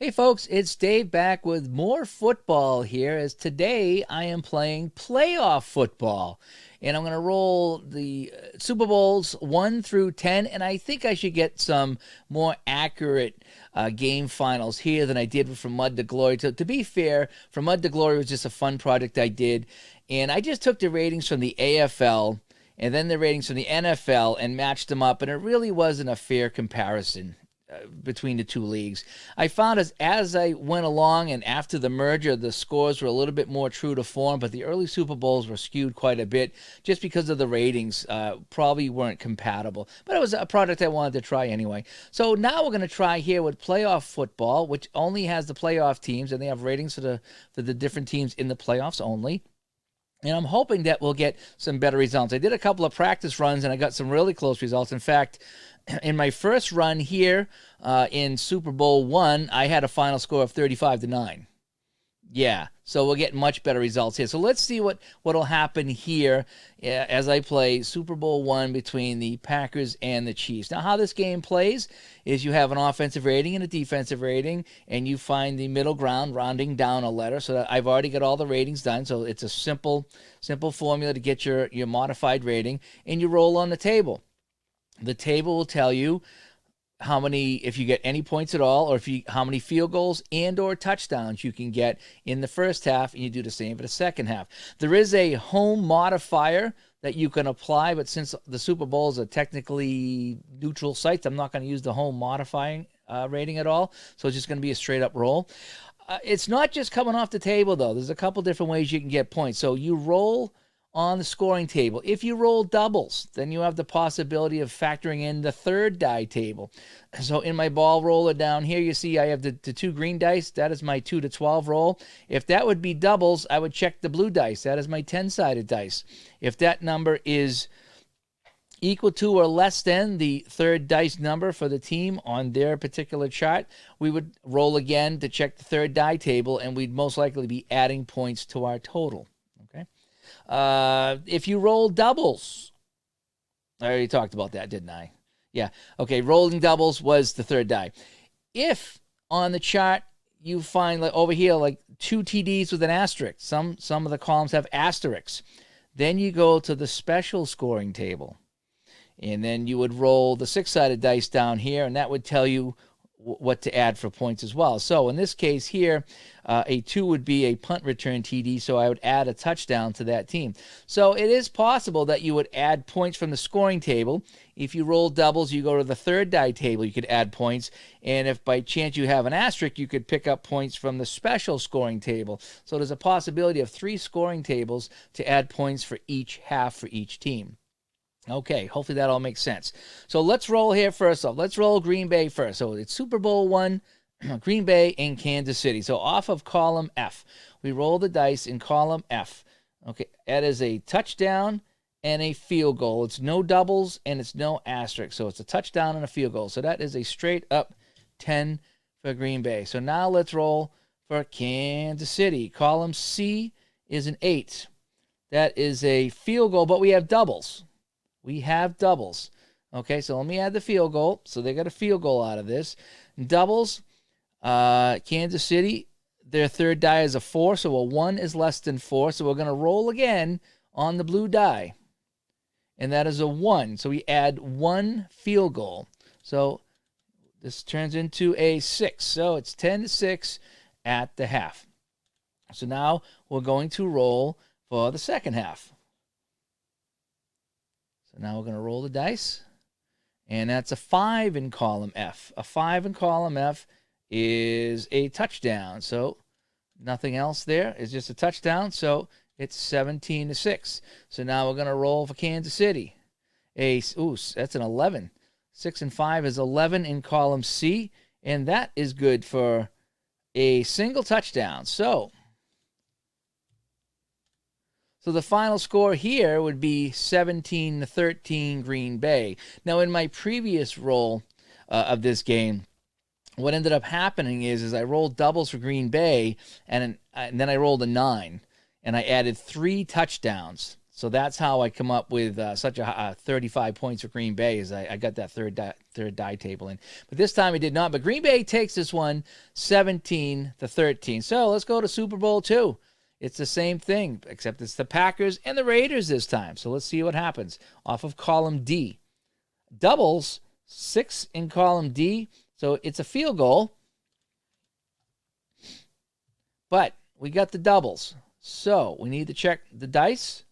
Hey folks, it's Dave back with more football here as today I am playing playoff football. And I'm going to roll the Super Bowls 1 through 10, and I think I should get some more accurate game finals here than I did From Mud to Glory. To be fair, From Mud to Glory was just a fun project I did, and I just took the ratings from the AFL and then the ratings from the NFL and matched them up, and it really wasn't a fair comparison between the two leagues. I found as I went along and after the merger, the scores were a little bit more true to form, but the early Super Bowls were skewed quite a bit just because of the ratings. Probably weren't compatible, but it was a product I wanted to try anyway. So now we're going to try here with playoff football, which only has the playoff teams, and they have ratings for the different teams in the playoffs only. And I'm hoping that we'll get some better results. I did a couple of practice runs, and I got some really close results. In fact, in my first run here in Super Bowl I, I had a final score of 35-9. Yeah, so we'll get much better results here. So let's see what'll happen here as I play Super Bowl I between the Packers and the Chiefs. Now, how this game plays is you have an offensive rating and a defensive rating, and you find the middle ground, rounding down a letter. So that I've already got all the ratings done. So it's a simple formula to get your modified rating, and you roll on the table. The table will tell you how many, if you get any points at all, or how many field goals and or touchdowns you can get in the first half, and you do the same for the second half. There is a home modifier that you can apply, but since the Super Bowls are technically neutral sites, I'm not going to use the home modifying rating at all, so it's just going to be a straight-up roll. It's not just coming off the table, though. There's a couple different ways you can get points. So you roll on the scoring table. If you roll doubles, then you have the possibility of factoring in the third die table. So in my ball roller down here, you see I have the two green dice. That is my 2 to 12 roll. If that would be doubles, I would check the blue dice. That is my 10-sided dice. If that number is equal to or less than the third dice number for the team on their particular chart, we would roll again to check the third die table, and we'd most likely be adding points to our total. If you roll doubles, I already talked about that, didn't I? Yeah. Okay, rolling doubles was the third die. If on the chart you find, like over here, like 2 TDs with an asterisk, some of the columns have asterisks, then you go to the special scoring table. And then you would roll the 6-sided dice down here, and that would tell you what to add for points as well. So in this case here, a 2 would be a punt return TD, so I would add a touchdown to that team. So it is possible that you would add points from the scoring table. If you roll doubles, you go to the third die table, you could add points. And if by chance you have an asterisk, you could pick up points from the special scoring table. So there's a possibility of 3 scoring tables to add points for each half for each team. Okay, hopefully that all makes sense. So let's roll here first off. Let's roll Green Bay first. So it's Super Bowl I, Green Bay and Kansas City. So off of column F, we roll the dice in column F. Okay, that is a touchdown and a field goal. It's no doubles and it's no asterisk. So it's a touchdown and a field goal. So that is a straight up 10 for Green Bay. So now let's roll for Kansas City. Column C is an 8. That is a field goal, but we have doubles. We have doubles. Okay, so let me add the field goal. So they got a field goal out of this. Doubles, Kansas City, their third die is a 4, so a 1 is less than 4. So we're going to roll again on the blue die. And that is a 1. So we add 1 field goal. So this turns into a 6. So it's 10-6 at the half. So now we're going to roll for the second half. So now we're going to roll the dice, and that's a 5 in column F. A 5 in column F is a touchdown, so nothing else there. It's just a touchdown, so it's 17-6. So now we're going to roll for Kansas City. That's an 11. 6 and 5 is 11 in column C, and that is good for a single touchdown. So the final score here would be 17-13 Green Bay. Now, in my previous roll of this game, what ended up happening is I rolled doubles for Green Bay, and then I rolled a 9, and I added 3 touchdowns. So that's how I come up with such a 35 points for Green Bay, is I got that third die table in. But this time I did not. But Green Bay takes this one 17-13. So let's go to Super Bowl II. It's the same thing, except it's the Packers and the Raiders this time. So let's see what happens. Off of column D. Doubles, 6 in column D. So it's a field goal. But we got the doubles. So we need to check the dice.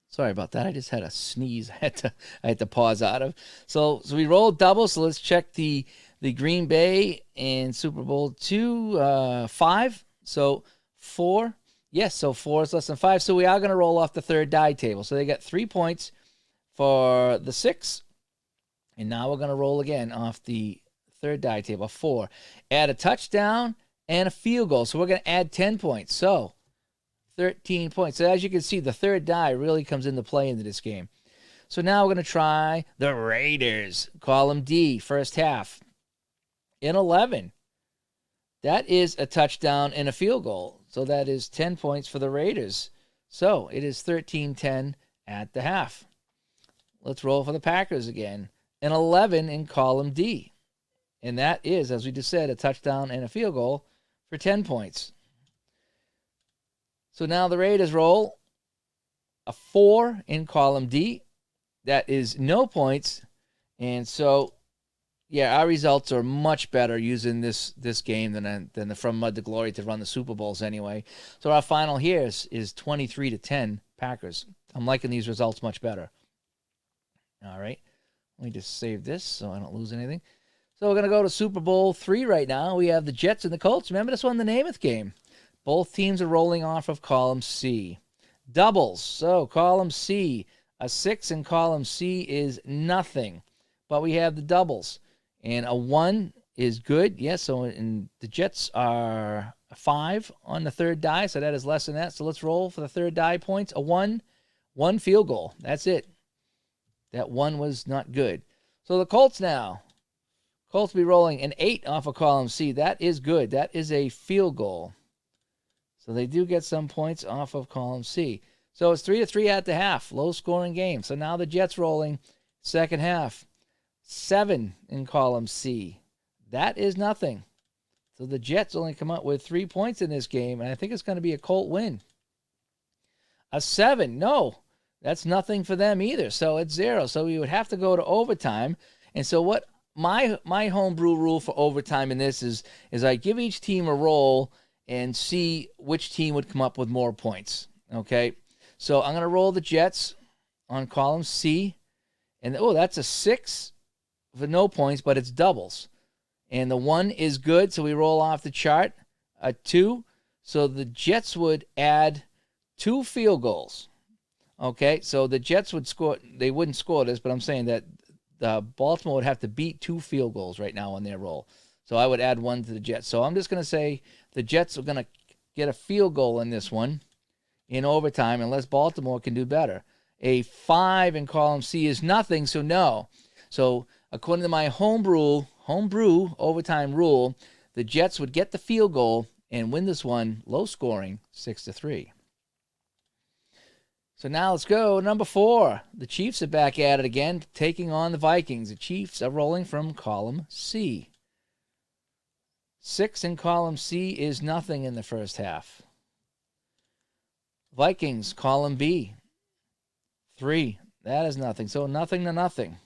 Sorry about that. I just had a sneeze. I had to pause out of. So we rolled doubles. So let's check the Green Bay in Super Bowl II, 5. So 4. Yes, so 4 is less than 5. So we are going to roll off the third die table. So they got 3 points for the 6. And now we're going to roll again off the third die table, 4. Add a touchdown and a field goal. So we're going to add 10 points. So 13 points. So as you can see, the third die really comes into play into this game. So now we're going to try the Raiders. Column D, first half. In 11. That is a touchdown and a field goal. So that is 10 points for the Raiders. So it is 13-10 at the half. Let's roll for the Packers again. An 11 in column D. And that is, as we just said, a touchdown and a field goal for 10 points. So now the Raiders roll a 4 in column D. That is no points. And so, yeah, our results are much better using this game than the From Mud to Glory to run the Super Bowls anyway. So our final here is 23-10 Packers. I'm liking these results much better. All right. Let me just save this so I don't lose anything. So we're going to go to Super Bowl III right now. We have the Jets and the Colts. Remember this one, the Namath game. Both teams are rolling off of column C. Doubles. So column C, a 6 in column C is nothing. But we have the doubles. And a 1 is good. Yes, so the Jets are a 5 on the third die, so that is less than that. So let's roll for the third die points. A 1 field goal. That's it. That 1 was not good. So the Colts now. Colts be rolling an 8 off of column C. That is good. That is a field goal. So they do get some points off of column C. So it's 3-3 at the half. Low-scoring game. So now the Jets rolling second half. 7 in column C. That is nothing. So the Jets only come up with 3 points in this game, and I think it's going to be a Colt win. A 7. No, that's nothing for them either. So it's 0. So we would have to go to overtime. And so what my homebrew rule for overtime in this is I give each team a roll and see which team would come up with more points. Okay? So I'm going to roll the Jets on column C. And, that's a 6 for no points, but it's doubles. And the 1 is good, so we roll off the chart. A 2. So the Jets would add 2 field goals. Okay? So the Jets would score. They wouldn't score this, but I'm saying that Baltimore would have to beat 2 field goals right now on their roll. So I would add 1 to the Jets. So I'm just going to say the Jets are going to get a field goal in this one in overtime unless Baltimore can do better. A 5 in column C is nothing, so no. So according to my homebrew overtime rule, the Jets would get the field goal and win this one low scoring 6-3. So now let's go. Number 4. The Chiefs are back at it again, taking on the Vikings. The Chiefs are rolling from column C. 6 in column C is nothing in the first half. Vikings, column B. 3. That is nothing. So nothing to nothing.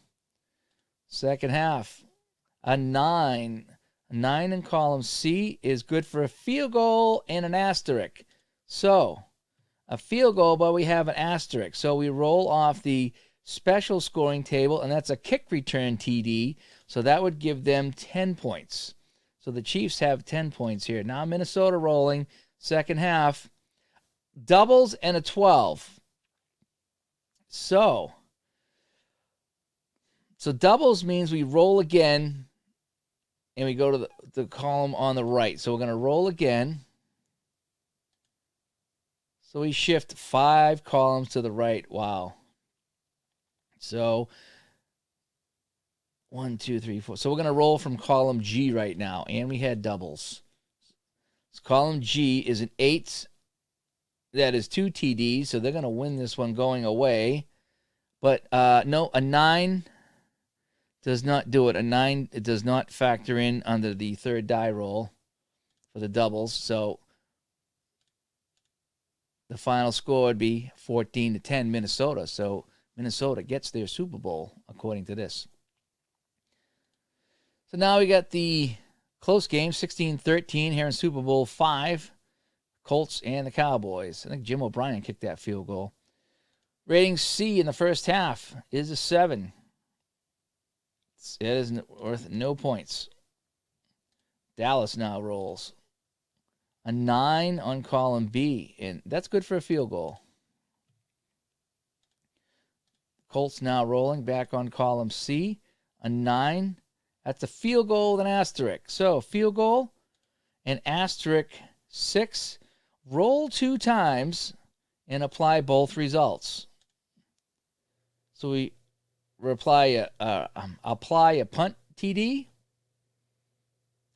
Second half. A 9. A 9 in column C is good for a field goal and an asterisk. So a field goal, but we have an asterisk. So we roll off the special scoring table, and that's a kick return TD. So that would give them 10 points. So the Chiefs have 10 points here. Now Minnesota rolling, second half. Doubles and a 12. So doubles means we roll again, and we go to the column on the right. So we're going to roll again. So we shift 5 columns to the right. Wow. So 1, 2, 3, 4. So we're going to roll from column G right now, and we had doubles. So column G is an 8 That is 2 TDs, so they're going to win this one going away. But no, a 9 does not do it. A 9, it does not factor in under the third die roll for the doubles. So the final score would be 14-10 Minnesota. So Minnesota gets their Super Bowl, according to this. So now we got the close game, 16-13 here in Super Bowl V. Colts and the Cowboys. I think Jim O'Brien kicked that field goal. Rating C in the first half is a 7. It is worth no points. Dallas now rolls. A 9 on column B, and that's good for a field goal. Colts now rolling back on column C. A 9. That's a field goal with an asterisk. So field goal and asterisk 6. Roll 2 times and apply both results. So we apply a punt TD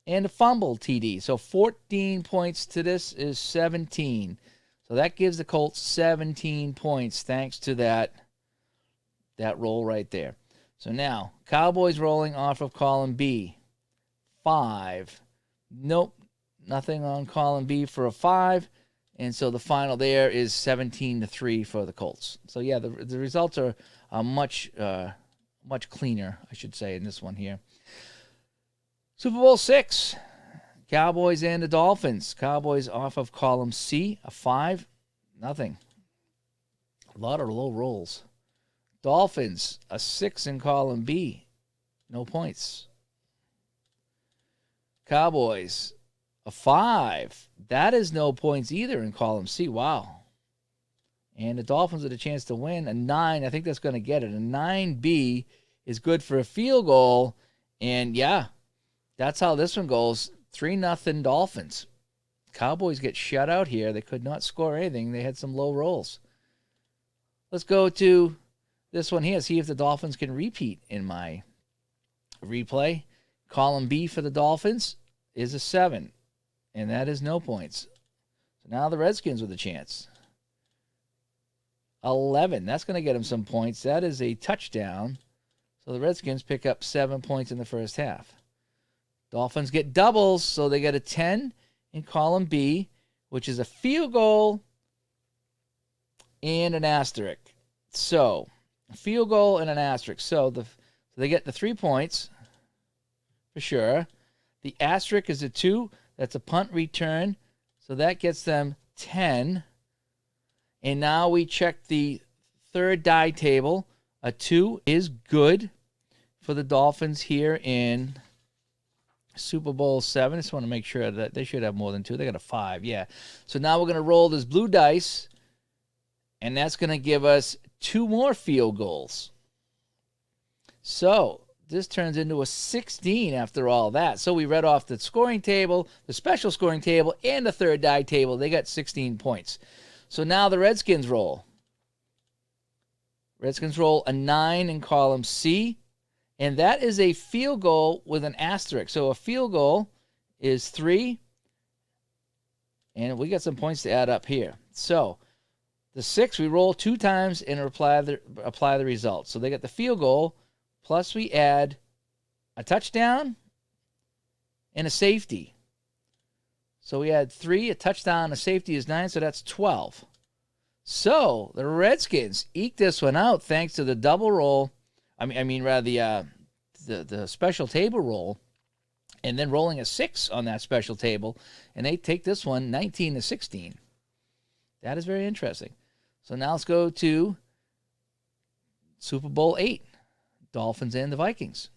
and a fumble TD. So 14 points to this is 17. So that gives the Colts 17 points thanks to that roll right there. So now, Cowboys rolling off of column B. 5. Nope, nothing on column B for a 5. And so the final there is 17-3 for the Colts. So yeah, the results are much cleaner, I should say, in this one here. Super Bowl VI, Cowboys and the Dolphins. Cowboys off of column C, a 5, nothing. A lot of low rolls. Dolphins, a 6 in column B, no points. Cowboys, a 5. That is no points either in column C. Wow. And the Dolphins had a chance to win. A 9, I think that's going to get it. A 9B is good for a field goal. And, yeah, that's how this one goes. 3-0 Dolphins. Cowboys get shut out here. They could not score anything. They had some low rolls. Let's go to this one here. See if the Dolphins can repeat in my replay. Column B for the Dolphins is a 7. And that is no points. So now the Redskins with a chance. 11. That's going to get them some points. That is a touchdown. So the Redskins pick up 7 points in the first half. Dolphins get doubles, so they get a 10 in column B, which is a field goal and an asterisk. So, a field goal and an asterisk. So they get the 3 points for sure. The asterisk is a 2. That's a punt return. So that gets them 10. And now we check the third die table. A 2 is good for the Dolphins here in Super Bowl VII. I just want to make sure that they should have more than 2. They got a 5, yeah. So now we're going to roll this blue dice, and that's going to give us 2 more field goals. So this turns into a 16 after all that. So we read off the scoring table, the special scoring table, and the third die table. They got 16 points. So now the Redskins roll. Redskins roll a 9 in column C, and that is a field goal with an asterisk. So a field goal is 3, and we got some points to add up here. So the 6, we roll 2 times and apply the result. So they get the field goal, plus we add a touchdown and a safety. So we had 3, a touchdown, a safety is 9, so that's 12. So the Redskins eke this one out thanks to the double roll. The special table roll, and then rolling a 6 on that special table, and they take this one 19-16. That is very interesting. So now let's go to Super Bowl VIII, Dolphins and the Vikings.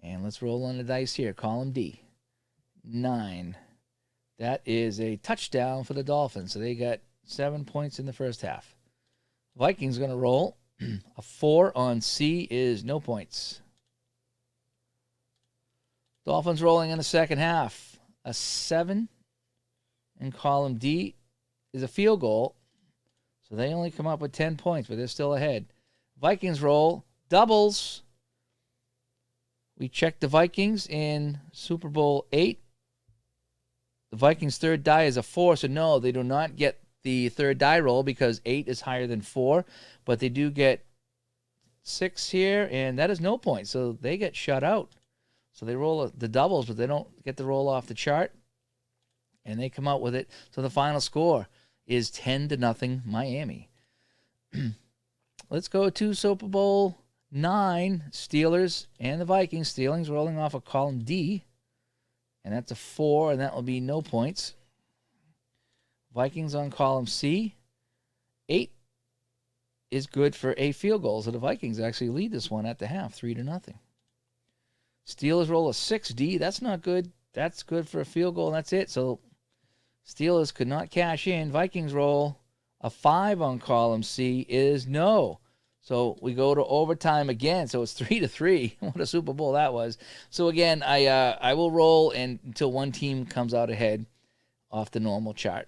And let's roll on the dice here. Column D. 9. That is a touchdown for the Dolphins. So they got 7 points in the first half. Vikings going to roll. A 4 on C is no points. Dolphins rolling in the second half. A 7 in column D is a field goal. So they only come up with 10 points, but they're still ahead. Vikings roll. Doubles. We check the Vikings in Super Bowl VIII. The Vikings' third die is a 4, so no, they do not get the third die roll because 8 is higher than 4, but they do get 6 here, and that is no point, so they get shut out. So they roll the doubles, but they don't get the roll off the chart, and they come out with it. So the final score is 10-0 Miami. Let's go to Super Bowl IX, Steelers and the Vikings. Steelers rolling off of column D, and that's a 4, and that will be no points. Vikings on column C. 8 is good for a field goal, so the Vikings actually lead this one at the half, 3-0. Steelers roll a 6D. That's not good. That's good for a field goal, and that's it. So Steelers could not cash in. Vikings roll a 5 on column C is no. So we go to overtime again. So it's 3-3. What a Super Bowl that was. So again, I will roll until one team comes out ahead off the normal chart.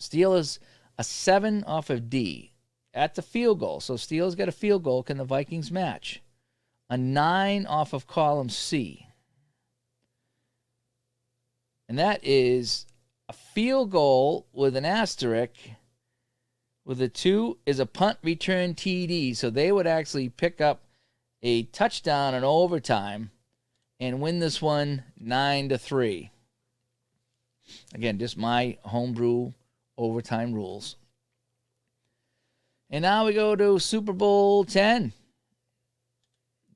Steelers a 7 off of D. At the field goal. So Steelers get a field goal. Can the Vikings match? A 9 off of column C. And that is a field goal with an asterisk. With a 2 is a punt return TD. So they would actually pick up a touchdown in overtime and win this one 9-3. Again, just my homebrew overtime rules. And now we go to Super Bowl X.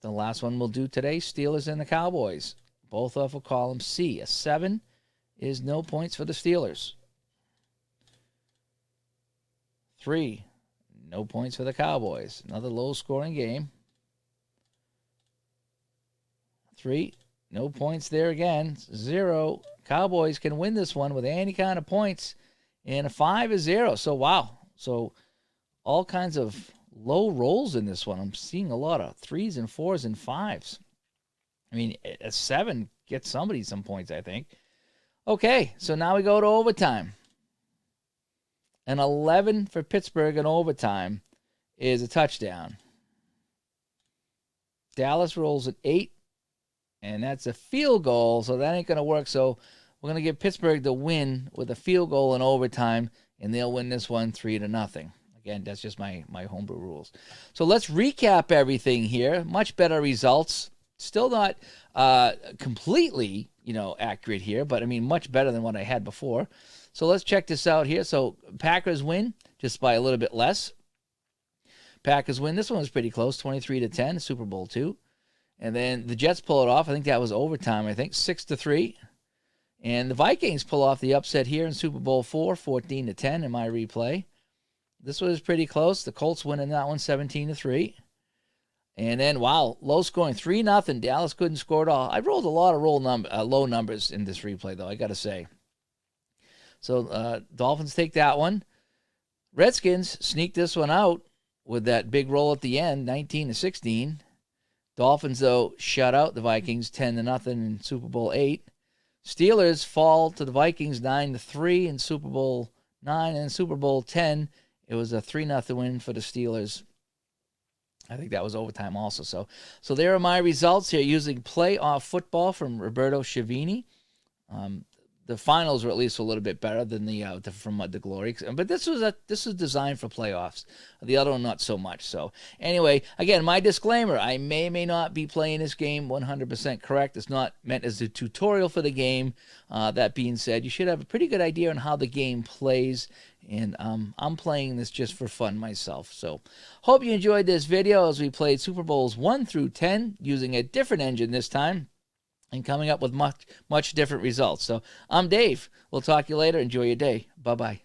The last one we'll do today, Steelers and the Cowboys. Both off of column C. A 7 is no points for the Steelers. 3, no points for the Cowboys. Another low-scoring game. 3, no points there again. 0. Cowboys can win this one with any kind of points. And a 5 is 0. So, wow. So, all kinds of low rolls in this one. I'm seeing a lot of 3s and 4s and 5s. I mean, a 7 gets somebody some points, I think. Okay, so now we go to overtime. An 11 for Pittsburgh in overtime is a touchdown. Dallas rolls an 8, and that's a field goal, so that ain't going to work. So we're going to give Pittsburgh the win with a field goal in overtime, and they'll win this one 3-0. Again, that's just my homebrew rules. So let's recap everything here. Much better results. Still not completely, accurate here, but I mean much better than what I had before. So let's check this out here. So Packers win just by a little bit less. Packers win. This one was pretty close, 23-10, Super Bowl II. And then the Jets pull it off. I think that was overtime, 6-3. And the Vikings pull off the upset here in Super Bowl IV, 14-10 in my replay. This was pretty close. The Colts win in that one, 17-3. And then, wow, low scoring, 3-0. Dallas couldn't score at all. I rolled a lot of low numbers in this replay, though, I got to say. So Dolphins take that one. Redskins sneak this one out with that big roll at the end, 19-16. Dolphins, though, shut out the Vikings 10-0 in Super Bowl VIII. Steelers fall to the Vikings 9-3 in Super Bowl IX. And Super Bowl X, it was a 3-0 win for the Steelers. I think that was overtime also. So there are my results here using playoff football from Roberto Chiavini. The finals were at least a little bit better than from the Glory, but this was designed for playoffs. The other one not so much. So anyway, again, my disclaimer: I may not be playing this game 100% correct. It's not meant as a tutorial for the game. That being said, you should have a pretty good idea on how the game plays, and I'm playing this just for fun myself. So hope you enjoyed this video as we played Super Bowls 1 through 10 using a different engine this time, and coming up with much different results. So I'm Dave. We'll talk to you later. Enjoy your day. Bye-bye.